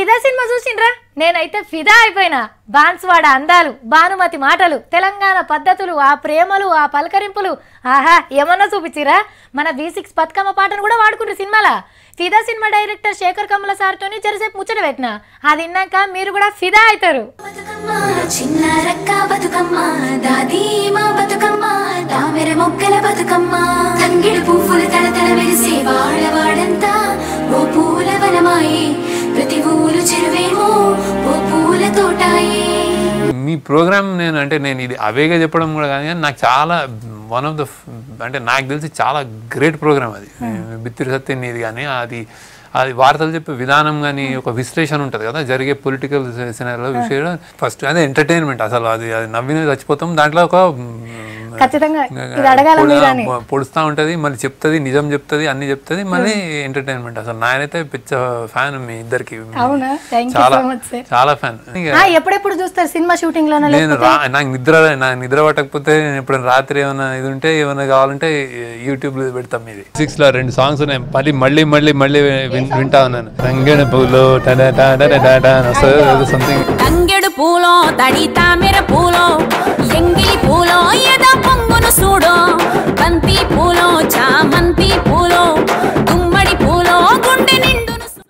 ఫిదా సినిమా చూసిండ్రా? నేనైతే ఫిదా అయిపోయినా. బాన్స్వాడ అందాలు, భానుమతి మాటలు, తెలంగాణ పద్ధతులు, ఆ ప్రేమలు, ఆ పలకరింపులు, ఆహా ఏమన్నా చూపించిరా? మన V6 బతుకమ్మ పాటను కూడా వాడుకున్నారు సినిమాలా. ఫిదా సినిమా డైరెక్టర్ శేఖర్ కమల సార్తోని జరసేపు ముచ్చట పెట్టినా. అది విన్నాక మీరు కూడా ఫిదా అవుతారు. మీ ప్రోగ్రామ్ నేను ఇది అవేగా చెప్పడం కూడా కానీ నాకు చాలా వన్ ఆఫ్ ద అంటే నాకు తెలిసి చాలా గ్రేట్ ప్రోగ్రామ్ అది. బిత్తిరి సత్యం ఇది కానీ అది వార్తలు చెప్పే విధానం కానీ ఒక విశ్లేషణ ఉంటుంది కదా జరిగే పొలిటికల్ సినారియోలో విషయంలో. ఫస్ట్ అదే ఎంటర్టైన్మెంట్ అసలు అది నవ్విన చచ్చిపోతాం. దాంట్లో ఒక పొడుస్తూ ఉంటుంది, మళ్ళీ చెప్తుంది, నిజం చెప్తుంది, అన్ని చెప్తుంది, మళ్ళీ ఎంటర్టైన్మెంట్. అసలు నాయనైతే పిచ్చ ఫ్యాన్ మీ ఇద్దరికి, చాలా ఫ్యాన్. ఎప్పుడెప్పుడు చూస్తారు సినిమా షూటింగ్ లో? నేను నాకు నిద్ర పట్టకపోతే ఎప్పుడైనా రాత్రి ఏమైనా ఇది ఉంటే ఏమైనా కావాలంటే యూట్యూబ్ లో పెడతాం. ఇది 6 లో 2 సాంగ్స్ ఉన్నాయి, మళ్ళీ వింటా ఉన్నాను. తంగెడు పూలో సంథింగ్, తంగెడు పూలో తడి తామెర పూలో ఎంగిలి పూలో